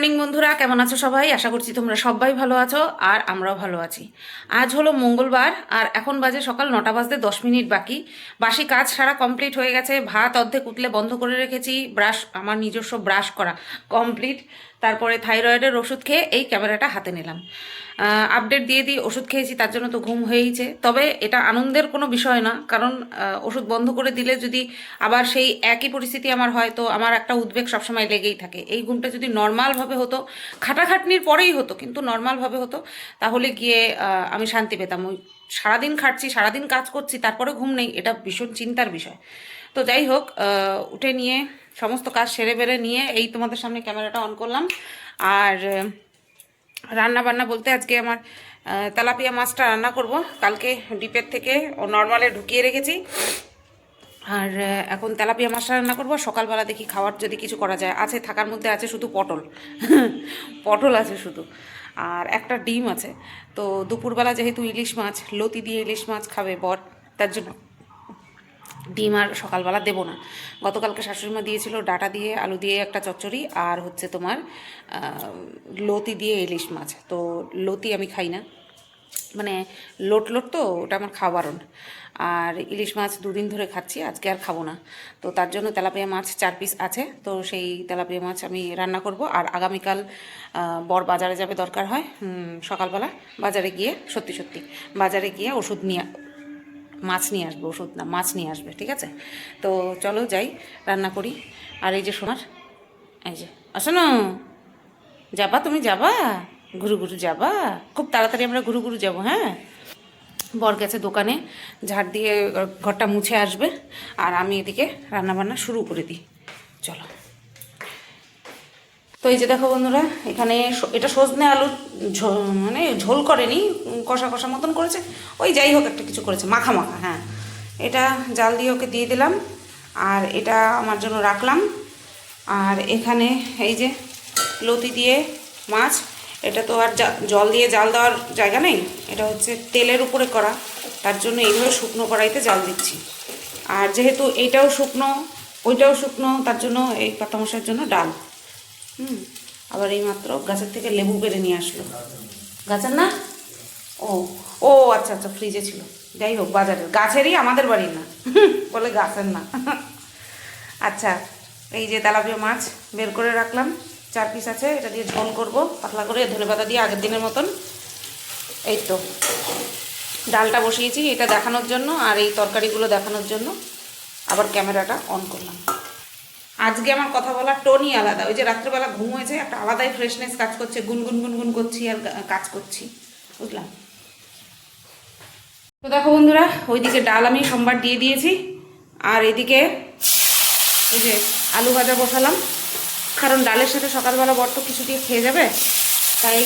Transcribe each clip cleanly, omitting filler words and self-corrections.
Morning বন্ধুরা, কেমন আছো সবাই? আশা করছি তোমরা সবাই ভালো আছো আর আমরাও ভালো আছি। আজ হলো মঙ্গলবার আর এখন বাজে সকাল 9টা বাজতে 10 মিনিট বাকি। বাসি কাজ সারা কমপ্লিট হয়ে গেছে। ভাত অর্ধেক উতলে বন্ধ করে রেখেছি, ব্রাশ আমার নিজস্ব ব্রাশ করা কমপ্লিট। তারপরে থাইরয়েডের ওষুধ খেয়ে এই ক্যামেরাটা হাতে নিলাম। আপডেট দিয়ে দিই, ওষুধ খেয়েছি তার জন্য তো ঘুম হয়েইছে। তবে এটা আনন্দের কোনো বিষয় না, কারণ ওষুধ বন্ধ করে দিলে যদি আবার সেই একই পরিস্থিতি আমার হয় তো আমার একটা উদ্বেগ সবসময় লেগেই থাকে। এই ঘুমটা যদি নর্মালভাবে হতো, খাটাখাটনির পরেই হতো কিন্তু নর্মালভাবে হতো, তাহলে গিয়ে আমি শান্তি পেতাম। ওই সারাদিন খাটছি, সারাদিন কাজ করছি, তারপরে ঘুম নেই, এটা ভীষণ চিন্তার বিষয়। তো যাই হোক, উঠে নিয়ে সমস্ত কাজ সেরে বেড়ে নিয়ে এই তোমাদের সামনে ক্যামেরাটা অন করলাম। আর রান্না বান্না বলতে আজকে আমার তেলাপিয়া মাছটা রান্না করব। কালকে ডিপের থেকে নর্মালে ঢুকিয়ে রেখেছি, আর এখন তেলাপিয়া মাছটা রান্না করবো। সকালবেলা দেখি খাওয়ার যদি কিছু করা যায়। আছে, থাকার মধ্যে আছে শুধু পটল পটল আছে শুধু, আর একটা ডিম আছে। তো দুপুরবেলা যেহেতু ইলিশ মাছ, লতি দিয়ে ইলিশ মাছ খাবে বর, তার জন্য ডিম আর সকালবেলা দেবো না। গতকালকে শাশুড়িমা দিয়েছিল ডাঁটা দিয়ে আলু দিয়ে একটা চচ্চড়ি, আর হচ্ছে তোমার লতি দিয়ে ইলিশ মাছ। তো লতি আমি খাই না, মানে লোট লোট তো ওটা আমার খাওয়া বারণ। আর ইলিশ মাছ দুদিন ধরে খাচ্ছি, আজকে আর খাবো না। তো তার জন্য তেলাপিয়া মাছ 4 পিস আছে, তো সেই তেলাপিয়া মাছ আমি রান্না করব। আর আগামীকাল বর বাজারে যাবে, দরকার হয় সকালবেলা বাজারে গিয়ে, সত্যি সত্যি বাজারে গিয়ে ওষুধ নিয়ে, মাছ নিয়ে আসবে, ওষুধ না মাছ নিয়ে আসবে, ঠিক আছে? তো চলো যাই, রান্না করি। আর এই যে সোনার, এই যে আসো না, যাবা তুমি, যাবা ঘুরু ঘুরু যাবা? খুব তাড়াতাড়ি আমরা ঘুরু ঘুরু যাবো, হ্যাঁ? বর গেছে দোকানে, ঝাড় দিয়ে ঘরটা মুছে আসবে, আর আমি এদিকে রান্নাবান্না শুরু করে দিই। চলো। তো এই যে দেখো বন্ধুরা, এখানে এটা সজনে আলুর মানে ঝোল করেনি, কষা কষা মতন করেছে। ওই যাই হোক একটা কিছু করেছে, মাখা মাখা, হ্যাঁ। এটা জাল দিয়ে ওকে দিয়ে দিলাম, আর এটা আমার জন্য রাখলাম। আর এখানে এই যে লতি দিয়ে মাছ, এটা তো আর জল দিয়ে জাল দেওয়ার জায়গা নেই, এটা হচ্ছে তেলের উপরে করা, তার জন্য এইভাবে শুকনো কড়াইতে জাল দিচ্ছি। আর যেহেতু এইটাও শুকনো ওইটাও শুকনো, তার জন্য এই পাতামশার জন্য ডাল। আবার এই মাত্র গাছের থেকে লেবু পেড়ে নিয়ে আসলো। গাছের না? ও ও আচ্ছা আচ্ছা, ফ্রিজে ছিল। যাই হোক, বাজারের, গাছেরই, আমাদের বাড়ির না বলে গাছের না আচ্ছা, এই যে তেলাপিয়া মাছ বের করে রাখলাম, 4 পিস আছে। এটা দিয়ে ঝোল করব পাতলা করে, ধনেপাতা দিয়ে আগের দিনের মতন। এই তো ডালটা বসিয়েছি এটা দেখানোর জন্য, আর এই তরকারিগুলো দেখানোর জন্য আবার ক্যামেরাটা অন করলাম। আজকে আমার কথা বলার টোনই আলাদা। ওই যে রাত্রেবেলা ঘুম হয়েছে, একটা আলাদাই ফ্রেশনেস কাজ করছে, গুনগুন গুনগুন করছি আর কাজ করছি, বুঝলাম। তো দেখো বন্ধুরা, ওইদিকে ডাল আমি সোমবার দিয়ে দিয়েছি, আর এদিকে ওই যে আলু ভাজা বসালাম, কারণ ডালের সাথে সকালবেলা বর তো কিছু দিয়ে খেয়ে যাবে, তাই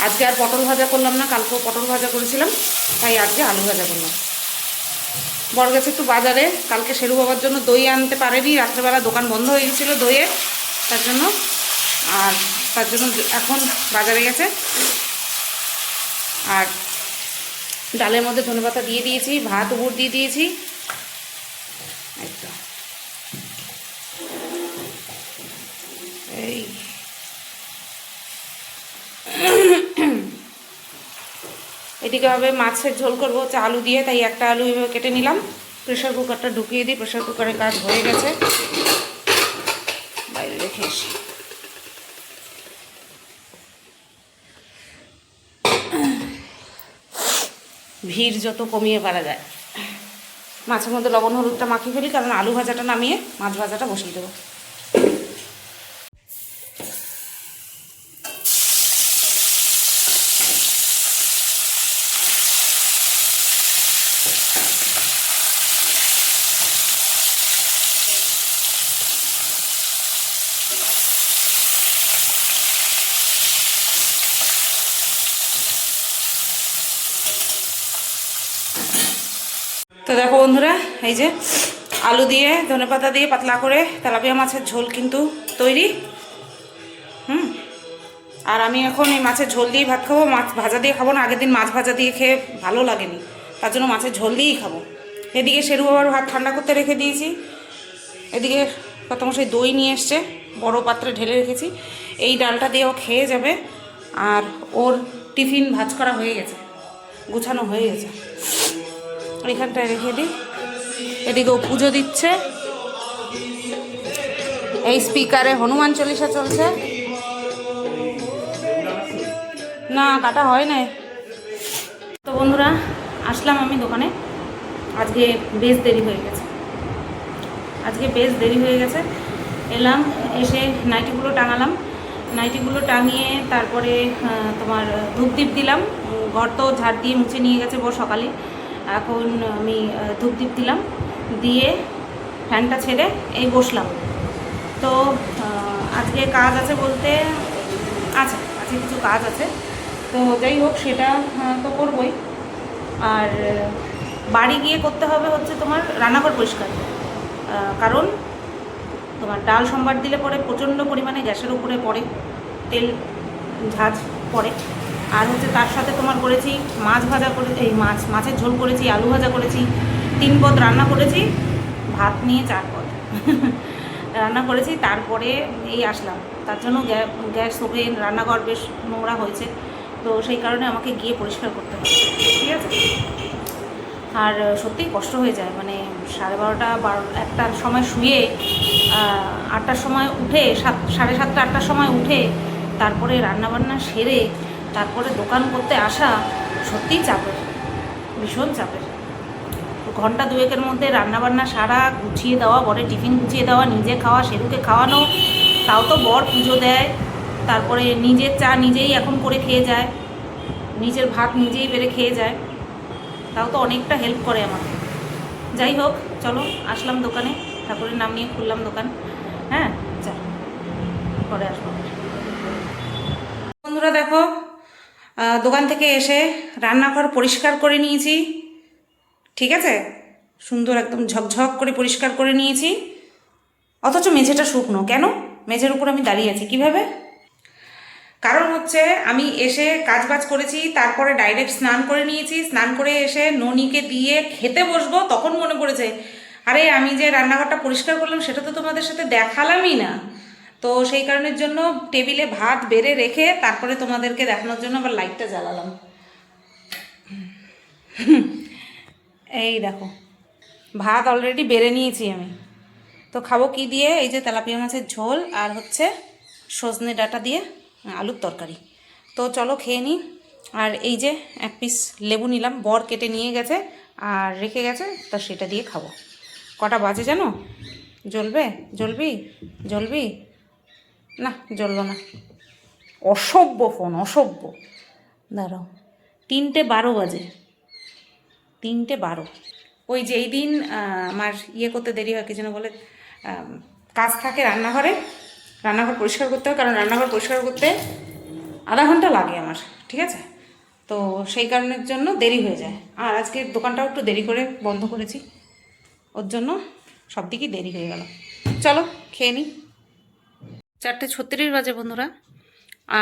আজকে আর পটল ভাজা করলাম না। কালকেও পটল ভাজা করেছিলাম, তাই আজকে আলু ভাজা করলাম। বর গেছে একটু বাজারে, কালকে শেরু বাবার জন্য দই আনতে পারেনি, রাত্রেবেলা দোকান বন্ধ হয়ে গেছিলো দইয়ের, তার জন্য। আর তার জন্য এখন বাজারে গেছে। আর ডালের মধ্যে ধনেপাতা দিয়ে দিয়েছি, ভাত উপর দিয়ে দিয়েছি। একদম এই এদিকে হবে মাছের ঝোল করবো হচ্ছে আলু দিয়ে, তাই একটা আলু এভাবে কেটে নিলাম। প্রেশার কুকারটা ঢুকিয়ে দিই, প্রেশার কুকারের কাজ হয়ে গেছে, বাইরে রেখে এসি। ভিড় যত কমিয়ে পারা যায়। মাছের মধ্যে লবণ হলুদটা মাখিয়ে ফেলি, কারণ আলু ভাজাটা নামিয়ে মাছ ভাজাটা বসিয়ে দেবো। তো দেখো বন্ধুরা, এই যে আলু দিয়ে ধনেপাতা দিয়ে পাতলা করে তেলাপিয়া মাছের ঝোল কিন্তু তৈরি। আর আমি এখন এই মাছের ঝোল দিয়েই ভাত খাবো, মাছ ভাজা দিয়ে খাবো না। আগের দিন মাছ ভাজা দিয়ে খেয়ে ভালো লাগেনি, তার জন্য মাছের ঝোল দিয়েই খাবো। এদিকে শেরু বাবার ভাত ঠান্ডা করতে রেখে দিয়েছি, এদিকে কত মশাই দই নিয়ে এসছে, বড় পাত্রে ঢেলে রেখেছি। এই ডালটা দিয়েও খেয়ে যাবে। আর ওর টিফিন ভাজ করা হয়ে গেছে, গুছানো হয়ে গেছে, এখানটায় রেখে দিই। এদিকেও পুজো দিচ্ছে, এই স্পিকারে হনুমান চল্লিশা চলছে। না কাটা হয় না। তো বন্ধুরা আসলাম আমি দোকানে, আজকে বেশ দেরি হয়ে গেছে, এলাম, এসে নাইটিগুলো টাঙালাম, নাইটিগুলো টাঙিয়ে তারপরে তোমার ধূপদীপ দিলাম। ঘর তো ঝাড় দিয়ে মুছে নিয়ে গেছে বড় সকালে, এখন আমি ধূপদীপ দিলাম, দিয়ে ফ্যানটা ছেড়ে এই বসলাম। তো আজকে কাজ আছে বলতে আজকে কিছু কাজ আছে, তো যাই হোক সেটা তো করবই। আর বাড়ি গিয়ে করতে হবে হচ্ছে তোমার রান্নাঘর পরিষ্কার, কারণ তোমার ডাল সম্বার দিলে পরে প্রচণ্ড পরিমাণে গ্যাসের উপরে পড়ে, তেল ঝাঁঝ পড়ে। আর হচ্ছে তার সাথে তোমার করেছি মাছ ভাজা করে, এই মাছের ঝোল করেছি, আলু ভাজা করেছি, 3 পদ রান্না করেছি, ভাত নিয়ে 4 পদ রান্না করেছি। তারপরে এই আসলাম, তার জন্য গ্যাস ওভেন রান্নাঘর বেশ নোংরা হয়েছে, তো সেই কারণে আমাকে গিয়ে পরিষ্কার করতে হবে, ঠিক আছে। আর সত্যিই কষ্ট হয়ে যায়, মানে 12:30 1টার সময় শুয়ে 8টার সময় উঠে, 7:30 8টার সময় উঠে তারপরে রান্নাবান্না সেরে তারপরে দোকান করতে আসা সত্যিই চাপের, ভীষণ চাপের। ঘন্টা 2-এর মধ্যে রান্নাবান্না সারা, গুছিয়ে দেওয়া, বরের টিফিন গুছিয়ে দেওয়া, নিজে খাওয়া, সেরুকে খাওয়ানো, তাও তো বর পুজো দেয়, তারপরে নিজের চা নিজেই এখন করে খেয়ে যায়, নিজের ভাত নিজেই বেড়ে খেয়ে যায়, তাও তো অনেকটা হেল্প করে আমাকে। যাই হোক চলো, আসলাম দোকানে, ঠাকুরের নাম নিয়ে খুললাম দোকান। হ্যাঁ চল, পরে আসবো। বন্ধুরা দেখো, দোকান থেকে এসে রান্নাঘর পরিষ্কার করে নিয়েছি, ঠিক আছে, সুন্দর একদম ঝকঝক করে পরিষ্কার করে নিয়েছি। অথচ মেঝেটা শুকনো কেন? মেঝের উপর আমি দাঁড়িয়ে আছি কিভাবে? কারণ হচ্ছে আমি এসে কাজবাজ করেছি, তারপরে ডাইরেক্ট স্নান করে নিয়েছি, স্নান করে এসে ননিকে দিয়ে খেতে বসবো, তখন মনে পড়েছে আরে আমি যে রান্নাঘরটা পরিষ্কার করলাম সেটা তো তোমাদের সাথে দেখালামই না। তো সেই কারণের জন্য টেবিলে ভাত বেড়ে রেখে তারপরে তোমাদেরকে দেখানোর জন্য আবার লাইটটা জ্বালালাম। এই দেখো, ভাত অলরেডি বেড়ে নিয়েছি আমি। তো খাবো কি দিয়ে? এই যে তেলাপিয়া মাছের ঝোল আর হচ্ছে সজনে ডাঁটা দিয়ে আলুর তরকারি। তো চলো খেয়ে নিই। আর এই যে 1 পিস লেবু নিলাম, বর কেটে নিয়ে গেছে আর রেখে গেছে, তা সেটা দিয়ে খাবো। কটা বাজে জানো? জ্বলবি না, জ্বলবো না, অসভ্য ফোন, অসভ্য। দাঁড়াও, 3:12 বাজে, 3:12। ওই যে এই দিন আমার করতে দেরি হয়, কি যেন বলে, কাজ থাকে রান্নাঘর পরিষ্কার করতে হয়, কারণ রান্নাঘর পরিষ্কার করতে আধা ঘন্টা লাগে আমার, ঠিক আছে। তো সেই কারণের জন্য দেরি হয়ে যায়। আর আজকে দোকানটাও একটু দেরি করে বন্ধ করেছি, ওর জন্য সব দিকেই দেরি হয়ে গেল। চলো খেয়ে নিই। 4:36 বাজে বন্ধুরা।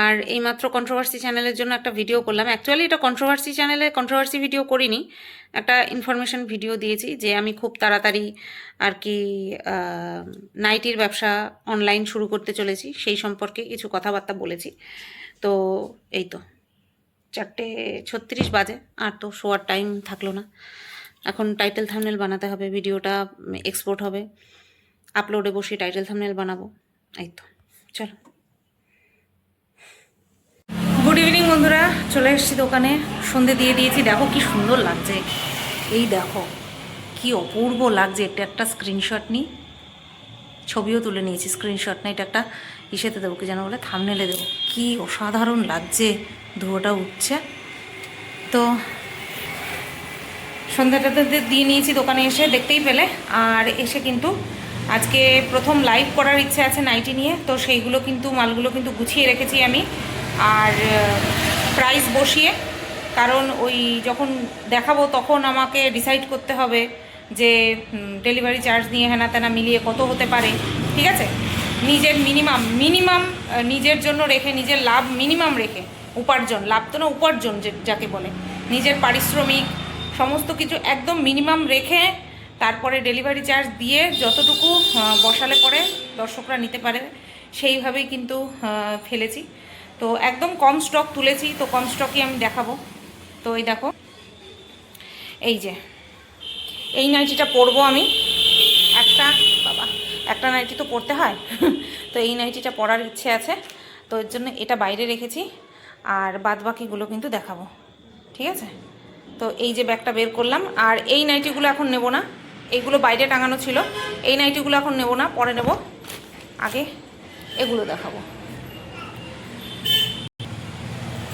আর এইমাত্র কন্ট্রোভার্সি চ্যানেলের জন্য একটা ভিডিও করলাম। অ্যাকচুয়ালি এটা কন্ট্রোভার্সি চ্যানেলে কন্ট্রোভার্সি ভিডিও করিনি, একটা ইনফরমেশন ভিডিও দিয়েছি যে আমি খুব তাড়াতাড়ি আর কি নাইটির ব্যবসা অনলাইন শুরু করতে চলেছি, সেই সম্পর্কে কিছু কথাবার্তা বলেছি। তো এই তো 4:36 বাজে, আর তো শোয়ার টাইম থাকলো না। এখন টাইটেল থাম্বনেল বানাতে হবে, ভিডিওটা এক্সপোর্ট হবে, আপলোডে বসে টাইটেল থাম্বনেল বানাবো। এই তো চলো। গুড ইভিনিং বন্ধুরা, চলে এসেছি দোকানে, সন্ধে দিয়ে দিয়েছি। দেখো কি সুন্দর লাগছে, এই দেখো কি অপূর্ব লাগছে। এটা একটা স্ক্রিনশট নিই, ছবিও তুলে নিয়েছি, স্ক্রিনশট না, এটা একটা ইসেতে দেবো, কি যেন বলে, থাম্বনেলে দেবো। কি অসাধারণ লাগছে, ধুয়োটা উঠছে। তো সন্ধ্যাটাতে দিয়ে নিয়েছি দোকানে এসে, দেখতেই পেলে। আর এসে কিন্তু আজকে প্রথম লাইভ করার ইচ্ছে আছে নাইটি নিয়ে, তো সেইগুলো কিন্তু মালগুলো কিন্তু গুছিয়ে রেখেছি আমি। আর প্রাইস বসিয়ে, কারণ ওই যখন দেখাবো তখন আমাকে ডিসাইড করতে হবে যে ডেলিভারি চার্জ নিয়ে হেনা তেনা মিলিয়ে কত হতে পারে, ঠিক আছে। নিজের মিনিমাম নিজের জন্য রেখে, নিজের লাভ মিনিমাম রেখে, উপার্জন, লাভ তো না, উপার্জন যাকে বলে, নিজের পারিশ্রমিক সমস্ত কিছু একদম মিনিমাম রেখে তারপরে ডেলিভারি চার্জ দিয়ে যতটুকু বসালে পরে দর্শকরা নিতে পারে সেইভাবেই কিন্তু ফেলেছি। তো একদম কম স্টক তুলেছি, তো কম স্টকই আমি দেখাবো। তো এই দেখো, এই যে এই নাইটিটা পরবো আমি। একটা নাইটি তো পরতে হয় তো এই নাইটিটা পরার ইচ্ছে আছে, তো এর জন্য এটা বাইরে রেখেছি। আর বাদ বাকিগুলো কিন্তু দেখাবো, ঠিক আছে? তো এই যে ব্যাগটা বের করলাম। আর এই নাইটিগুলো এখন নেব না, এইগুলো বাইরে টাঙানো ছিল। এই নাইটিগুলো এখন নেব না, পরে নেব। আগে এগুলো দেখাবো।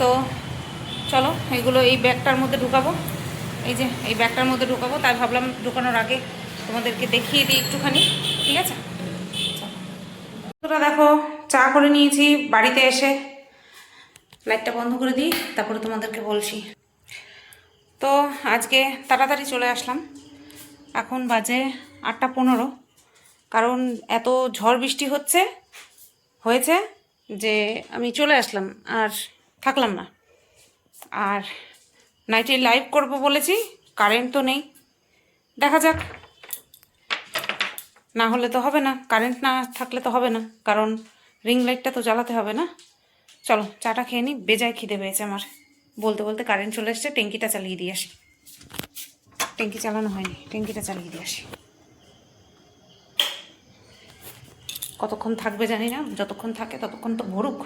তো চলো এগুলো এই ব্যাগটার মধ্যে ঢুকাবো। এই যে এই ব্যাগটার মধ্যে ঢুকাবো, তাই ভাবলাম ঢুকানোর আগে তোমাদেরকে দেখিয়ে দিই একটুখানি, ঠিক আছে? তোরা দেখো, চা করে নিয়েছি বাড়িতে এসে। লাইটটা বন্ধ করে দিই, তারপরে তোমাদেরকে বলছি। তো আজকে তাড়াতাড়ি চলে আসলাম, এখন বাজে 8:15। কারণ এত ঝড় বৃষ্টি হয়েছে যে আমি চলে আসলাম, আর থাকলাম না। আর নাইটে লাইভ করব বলেছি, কারেন্ট তো নেই, দেখা যাক। না হলে তো হবে না, কারেন্ট না থাকলে তো হবে না, কারণ রিং লাইটটা তো জ্বালাতে হবে না। চলো চাটা খেয়ে নিই, বেজায় খিদে পেয়েছে আমার। বলতে বলতে কারেন্ট চলে এসছে, ট্যাঙ্কিটা চালিয়ে দিয়ে আসি। ট্যাঙ্কি চালানো হয়নি, ট্যাঙ্কিটা চালিয়ে দিয়ে আসি। কতক্ষণ থাকবে জানি না, যতক্ষণ থাকে ততক্ষণ তো ভরুক।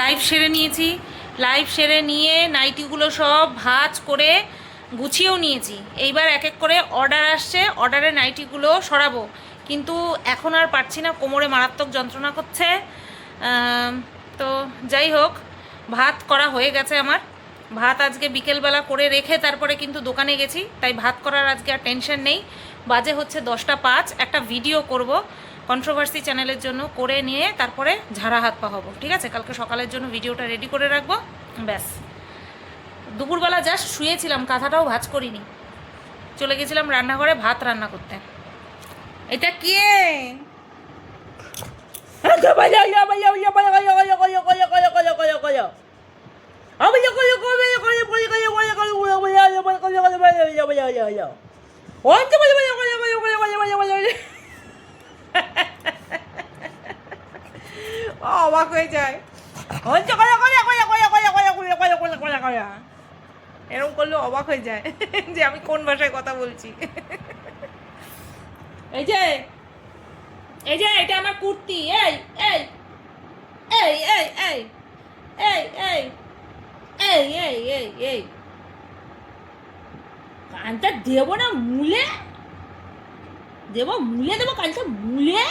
লাইভ সেরে নিয়েছি, লাইভ সেরে নিয়ে নাইটিগুলো সব ভাঁজ করে গুছিয়েও নিয়েছি। এইবার এক এক করে অর্ডার আসছে, অর্ডারের নাইটিগুলো সরাবো। কিন্তু এখন আর পারছি না, কোমরে মারাত্মক যন্ত্রণা করছে। তো যাই হোক, ভাত করা হয়ে গেছে আমার। ভাত আজকে বিকেলবেলা করে রেখে তারপরে কিন্তু দোকানে গেছি, তাই ভাত করার আজকে আর টেনশন নেই। বাজে হচ্ছে 10:05। একটা ভিডিও করব কন্ট্রোভার্সি চ্যানেলের জন্য, করে নিয়ে তারপরে ঝাড়া হাত পা হবো, ঠিক আছে? কালকে সকালের জন্য ভিডিওটা রেডি করে রাখবো, ব্যাস। দুপুরবেলা জাস্ট শুয়েছিলাম, কাঁথাটাও ভাঁজ করিনি, চলে গেছিলাম রান্নাঘরে ভাত রান্না করতে। এটা কি? অবাক হয়ে যায়, এরকম করলে অবাক হয়ে যায় যে আমি কোন ভাষায় কথা বলছি। এই যে এই যে এটা আমার কুর্তি। এই এই এই এই এই এই এই এই এই এই এই কানটা দেবো না মুলে, দেবো মুলে, দেবো কানটা মুলে,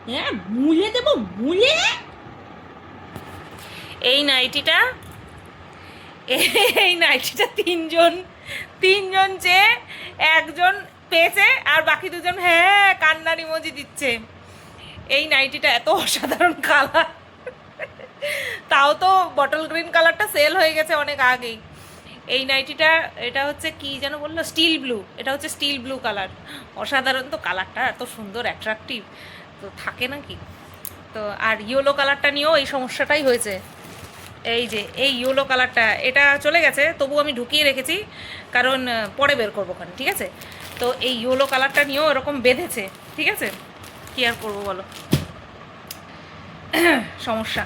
হ্যাঁ মুলে দেবো মুলে। এই নাইটিটা তিনজন চেয়ে একজন পেয়েছে, আর বাকি দুজন হ্যাঁ কান্নার ইমোজি দিচ্ছে। এই নাইটিটা এত অসাধারণ কালার, তাও তো বটল গ্রিন কালারটা সেল হয়ে গেছে অনেক আগেই। এই নাইটিটা, এটা হচ্ছে কি যেন বললো, স্টিল ব্লু। এটা হচ্ছে স্টিল ব্লু কালার, অসাধারণ তো কালারটা, এত সুন্দর অ্যাট্রাকটিভ তো থাকে নাকি। তো আর ইয়েলো কালারটা নিয়েও এই সমস্যাটাই হয়েছে। এই যে এই ইয়েলো কালারটা, এটা চলে গেছে, তবু আমি ঢুকিয়ে রেখেছি, কারণ পরে বের করবো ওখানে, ঠিক আছে? তো এই ইয়েলো কালারটা নিয়েও এরকম বেঁধেছে, ঠিক আছে? কী আর করবো বলো, সমস্যা।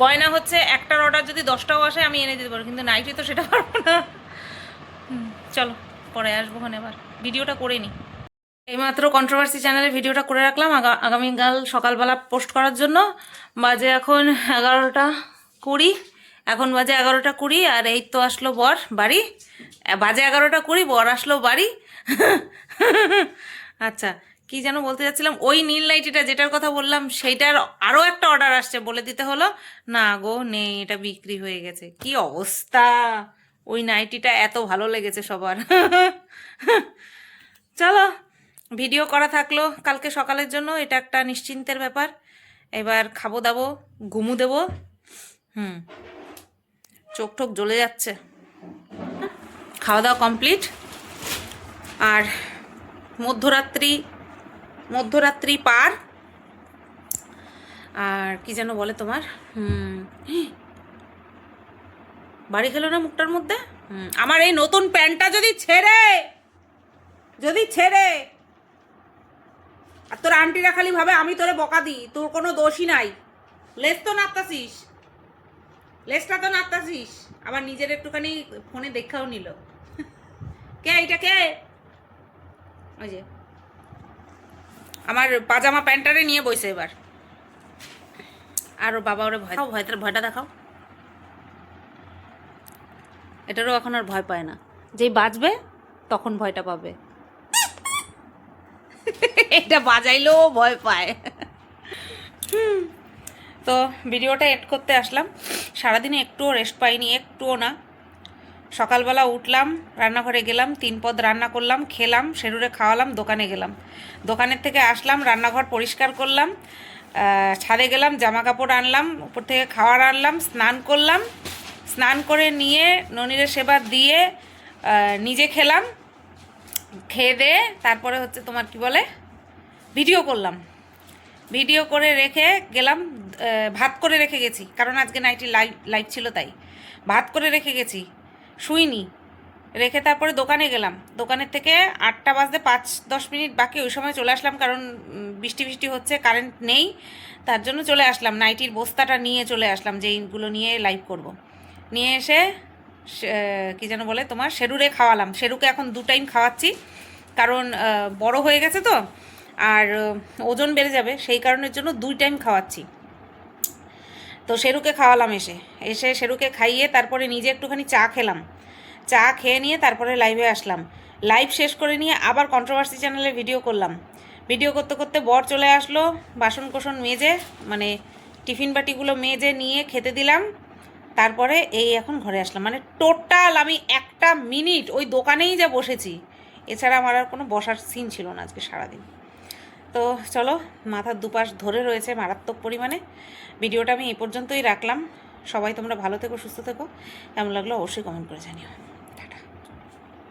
গয়না হচ্ছে একটার অর্ডার যদি 10টাও আসে আমি এনে দিতে পারবো, কিন্তু নাইটি তো সেটা পারবো না। চলো পরে আসবো ওখানে, আবার ভিডিওটা করে নিই। এইমাত্র কন্ট্রোভার্সি চ্যানেলে ভিডিওটা করে রাখলাম আগামীকাল সকালবেলা পোস্ট করার জন্য। বাজে এখন 11:20, এখন বাজে 11:20, আর এই তো আসলো বর বাড়ি। বাজে 11:20, বর আসলো বাড়ি। আচ্ছা, কি যেন বলতে যাচ্ছিলাম, ওই নীল নাইটিটা যেটার কথা বললাম সেইটার আরও একটা অর্ডার আসছে, বলে দিতে হলো। না গো নেই, এটা বিক্রি হয়ে গেছে। কি অবস্থা, ওই নাইটিটা এত ভালো লেগেছে সবার। চলো ভিডিও করা থাকলো কালকে সকালের জন্য, এটা একটা নিশ্চিন্তের ব্যাপার। এবার খাবো দাবো, ঘুমু দেবো। চোখ টোক জ্বলে যাচ্ছে। খাওয়া দাওয়া কমপ্লিট, আর মধ্যরাত্রি পার। আর কি যেন বলে তোমার, বাড়ি খেলো না মুখটার মধ্যে। আমার এই নতুন প্যান্টটা যদি ছেড়ে আর তোর আন্টিরা খালি ভাবে আমি তোরে বকা দিই, তোর কোনো দোষই নাই। লেজটা তো নাড়তাছিস, আবার নিজের একটুখানি ফোনে দেখাও নিল। কে এইটা কে? ওই যে আমার পাজামা প্যান্টারে নিয়ে বইছে এবার। আর ওর বাবা ওরে ভয়টা দেখাও। এটারও এখন আর ভয় পায় না, যেই বাজবে তখন ভয়টা পাবে। এটা বাজাইলেও ভয় পায়। তো ভিডিওটা এড করতে আসলাম। সারাদিনে একটুও রেস্ট পাইনি, একটুও না। সকালবেলা উঠলাম, রান্নাঘরে গেলাম, 3 পদ রান্না করলাম, খেলাম, শেরুরে খাওয়ালাম, দোকানে গেলাম, দোকানের থেকে আসলাম, রান্নাঘর পরিষ্কার করলাম, ছাদে গেলাম, জামা কাপড় আনলাম, উপর থেকে খাবার আনলাম, স্নান করলাম, স্নান করে নিয়ে ননিরের সেবা দিয়ে নিজে খেলাম, খেয়ে দিয়ে তারপরে হচ্ছে তোমার কি বলে ভিডিও করলাম। ভিডিও করে রেখে গেলাম, ভাত করে রেখে গেছি, কারণ আজকে নাইটি লাইভ ছিল তাই ভাত করে রেখে গেছি, শুইনি। রেখে তারপরে দোকানে গেলাম, দোকানের থেকে 8টা বাজতে 5-10 মিনিট বাকি, ওই সময় চলে আসলাম, কারণ বৃষ্টি হচ্ছে, কারেন্ট নেই, তার জন্য চলে আসলাম। নাইটির বস্তাটা নিয়ে চলে আসলাম, যেইগুলো নিয়ে লাইভ করব। নিয়ে এসে কী যেন বলে তোমার শেরুরে খাওয়ালাম। শেরুকে এখন 2 টাইম খাওয়াচ্ছি, কারণ বড় হয়ে গেছে তো, আর ওজন বেড়ে যাবে, সেই কারণের জন্য 2 টাইম খাওয়াচ্ছি। তো শেরুকে খাওয়ালাম, এসে শেরুকে খাইয়ে তারপরে নিজে একটুখানি চা খেলাম, চা খেয়ে নিয়ে তারপরে লাইভে আসলাম। লাইভ শেষ করে নিয়ে আবার কন্ট্রোভার্সি চ্যানেলে ভিডিও করলাম। ভিডিও করতে করতে বর চলে আসলো, বাসন কোসন মেজে, মানে টিফিন বাটিগুলো মেজে নিয়ে খেতে দিলাম, তারপরে এই এখন ঘরে আসলাম। মানে টোটাল আমি 1টা মিনিট ওই দোকানেই যা বসেছি, এছাড়া আমার আর কোনো বসার সিন ছিল না আজকে সারাদিন। তো চলো, মাথার দুপাশ ধরে রয়েছে মারাত্মক পরিমাণে। ভিডিওটা আমি এই পর্যন্তই রাখলাম। সবাই তোমরা ভালো থেকো, সুস্থ থেকো। কেমন লাগলো অবশ্যই কমেন্ট করে জানিও।